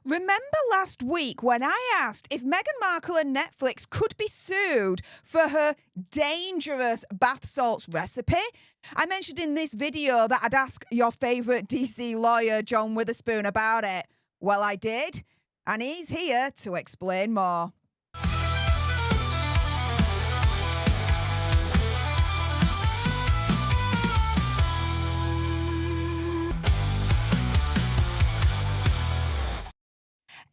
Remember last week when I asked if Meghan Markle and Netflix could be sued for her dangerous bath salts recipe? I mentioned in this video that I'd ask your favourite DC lawyer, John Witherspoon, about it. Well, I did, and he's here to explain more.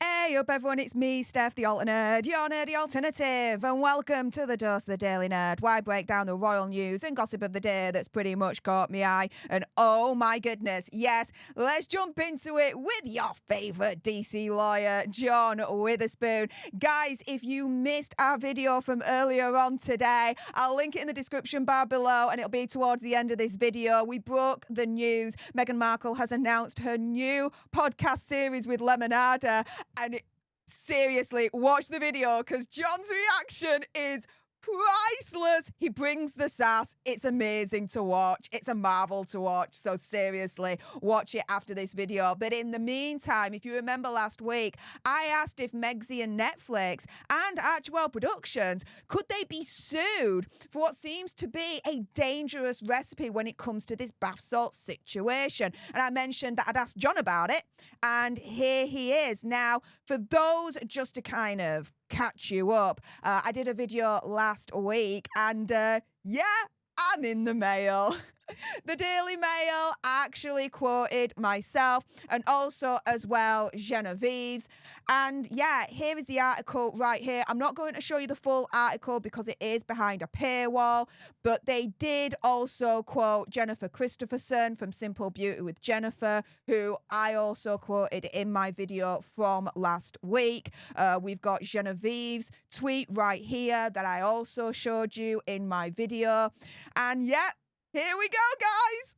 Hey up everyone, it's me, Stef The Alter Nerd, your nerdy alternative, and welcome to the Dose of the Daily Nerd, where I break down the royal news and gossip of the day that's pretty much caught me eye. And oh my goodness, yes, let's jump into it with your favourite DC lawyer, John Witherspoon. Guys, if you missed our video from earlier on today, I'll link it in the description bar below, and it'll be towards the end of this video. We broke the news. Meghan Markle has announced her new podcast series with Lemonada. And seriously, watch the video because John's reaction is priceless. He brings the sass. It's amazing to watch. It's a marvel to watch. So seriously, watch it after this video. But in the meantime, if you remember last week, I asked if Megsy and Netflix and Archwell Productions, could they be sued for what seems to be a dangerous recipe when it comes to this bath salt situation? And I mentioned that I'd asked John about it. And here he is. Now, for those, just to kind of catch you up, I did a video last week and yeah, I'm in the mail. The Daily Mail actually quoted myself and also as well Genevieve's. And yeah, here is the article right here. I'm not going to show you the full article because it is behind a paywall, but they did also quote Jennifer Christopherson from Simple Beauty with Jennifer, who I also quoted in my video from last week. We've got Genevieve's tweet right here that I also showed you in my video. And yeah, here we go, guys.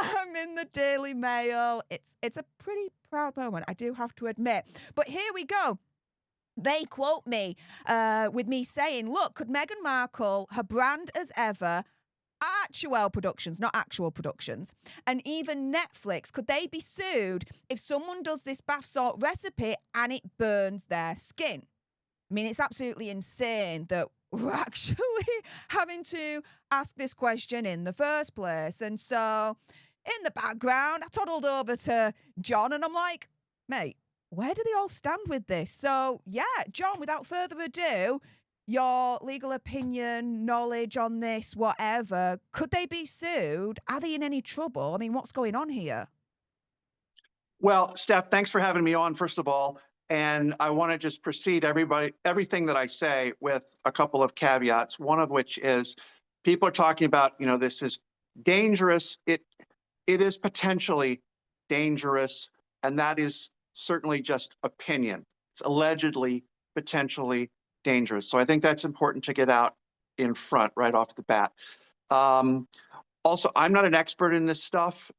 I'm in the Daily Mail. It's a pretty proud moment, I do have to admit. But here we go. They quote me with me saying, look, could Meghan Markle, her brand as ever, Archwell Productions, not Actual Productions, and even Netflix, could they be sued if someone does this bath salt recipe and it burns their skin? I mean, it's absolutely insane that we're actually having to ask this question in the first place. And so in the background, I toddled over to John and I'm like, mate, where do they all stand with this? So yeah, John, without further ado, your legal opinion, knowledge on this, whatever, could they be sued? Are they in any trouble? I mean, what's going on here? Well, Steph, thanks for having me on, first of all. And I want to just precede everything that I say with a couple of caveats, one of which is people are talking about, this is dangerous. It is potentially dangerous, and that is certainly just opinion. It's allegedly potentially dangerous. So I think that's important to get out in front right off the bat. Also, I'm not an expert in this stuff.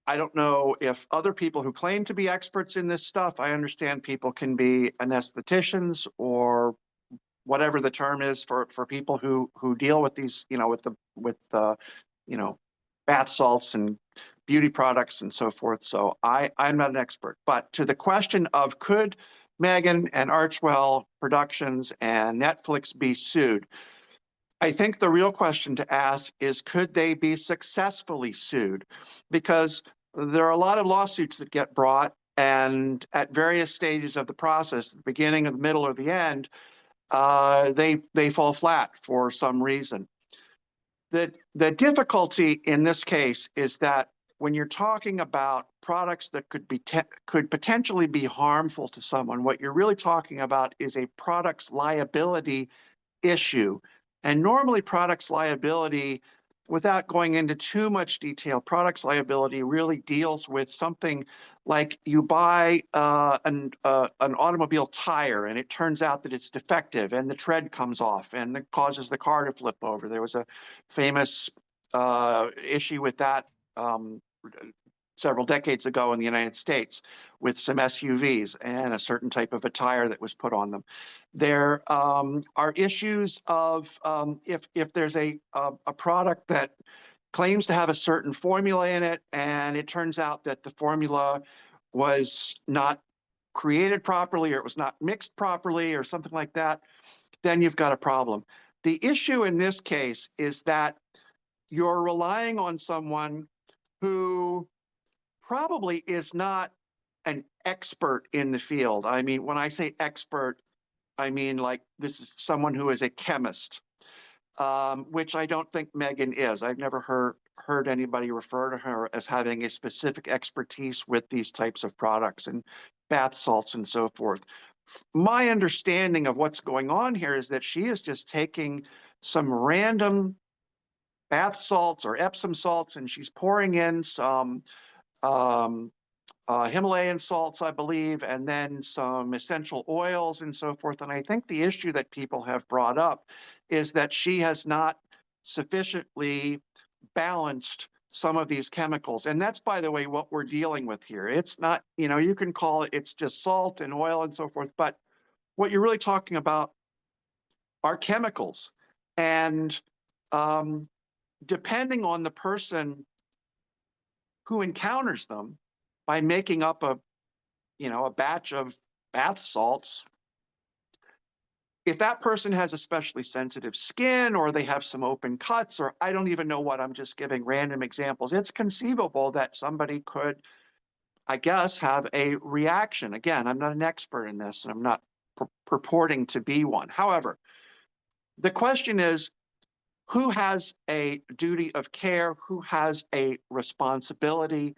I don't know if other people who claim to be experts in this stuff, I understand people can be anestheticians or whatever the term is for people who deal with these, with bath salts and beauty products and so forth. So I'm not an expert. But to the question of could Meghan and Archwell Productions and Netflix be sued? I think the real question to ask is, could they be successfully sued? Because there are a lot of lawsuits that get brought, and at various stages of the process, the beginning, or the middle, or the end, they fall flat for some reason. The difficulty in this case is that when you're talking about products that could potentially be harmful to someone, what you're really talking about is a product's liability issue. And normally products liability, without going into too much detail, products liability really deals with something like you buy an automobile tire and it turns out that it's defective and the tread comes off and it causes the car to flip over. There was a famous issue with that several decades ago in the United States with some SUVs and a certain type of a tire that was put on them. There are issues of if there's a product that claims to have a certain formula in it and it turns out that the formula was not created properly, or it was not mixed properly, or something like that, then you've got a problem. The issue in this case is that you're relying on someone who probably is not an expert in the field. I mean, when I say expert, I mean like this is someone who is a chemist, which I don't think Meghan is. I've never heard anybody refer to her as having a specific expertise with these types of products and bath salts and so forth. My understanding of what's going on here is that she is just taking some random bath salts or Epsom salts, and she's pouring in some um, Himalayan salts, I believe, and then some essential oils and so forth. And I think the issue that people have brought up is that she has not sufficiently balanced some of these chemicals. And that's, by the way, what we're dealing with here. It's not, you can call it, it's just salt and oil and so forth, but what you're really talking about are chemicals. And depending on the person who encounters them, by making up a batch of bath salts, if that person has especially sensitive skin, or they have some open cuts, or I don't even know what, I'm just giving random examples, it's conceivable that somebody could, I guess, have a reaction. Again, I'm not an expert in this, and I'm not purporting to be one. However, the question is, who has a duty of care? Who has a responsibility?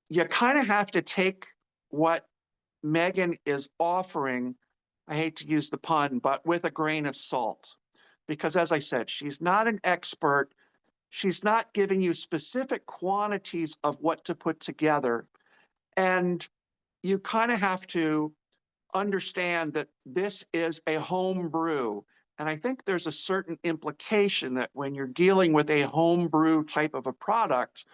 You kind of have to take what Meghan is offering, I hate to use the pun, but with a grain of salt. Because as I said, she's not an expert. She's not giving you specific quantities of what to put together. And you kind of have to understand that this is a home brew. And I think there's a certain implication that when you're dealing with a home brew type of a product,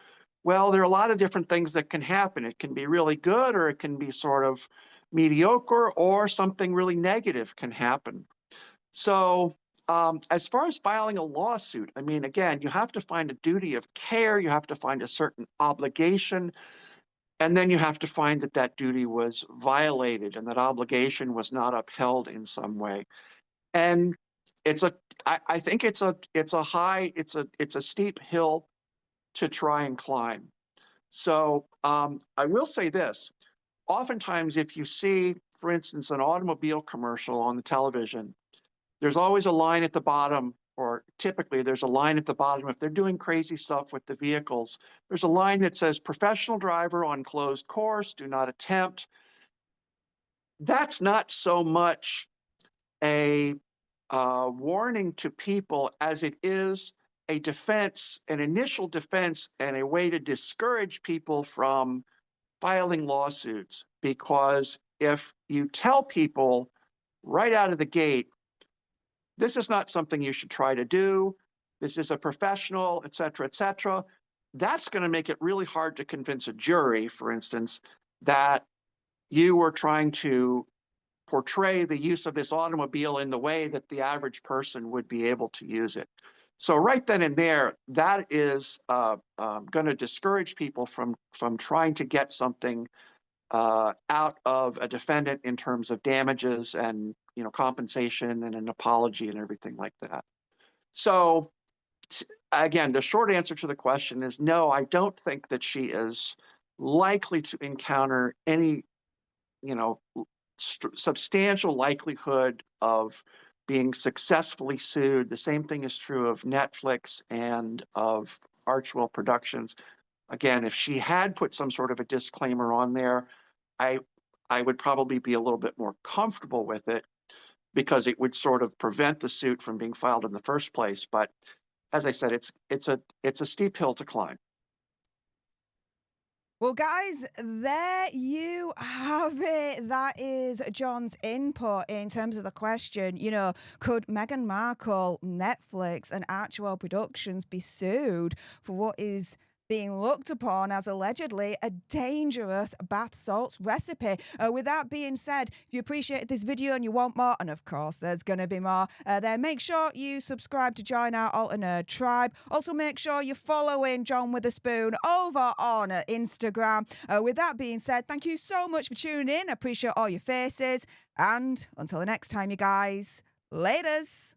well, there are a lot of different things that can happen. It can be really good, or it can be sort of mediocre, or something really negative can happen. So as far as filing a lawsuit, I mean, again, you have to find a duty of care, you have to find a certain obligation, and then you have to find that that duty was violated and that obligation was not upheld in some way. And I think it's a steep hill to try and climb. So I will say this, oftentimes if you see, for instance, an automobile commercial on the television, there's always a line at the bottom, or typically there's a line at the bottom. If they're doing crazy stuff with the vehicles, there's a line that says, "Professional driver on closed course, do not attempt." That's not so much a warning to people as it is a defense, an initial defense, and a way to discourage people from filing lawsuits. Because if you tell people right out of the gate, this is not something you should try to do, this is a professional, et cetera, that's going to make it really hard to convince a jury, for instance, that you were trying to portray the use of this automobile in the way that the average person would be able to use it. So right then and there, that is going to discourage people from trying to get something out of a defendant in terms of damages and compensation and an apology and everything like that. So again, the short answer to the question is no, I don't think that she is likely to encounter any substantial likelihood of being successfully sued. The same thing is true of Netflix and of Archwell Productions. Again, if she had put some sort of a disclaimer on there, I would probably be a little bit more comfortable with it, because it would sort of prevent the suit from being filed in the first place. But as I said, it's a steep hill to climb. Well, guys, there you have it. That is John's input in terms of the question. Could Meghan Markle, Netflix, and Archwell Productions be sued for what is being looked upon as allegedly a dangerous bath salts recipe. With that being said, if you appreciated this video and you want more, and of course there's going to be more, then make sure you subscribe to join our Alter Nerd tribe. Also make sure you're following John with a Spoon over on Instagram. With that being said, thank you so much for tuning in. I appreciate all your faces. And until the next time, you guys, laters.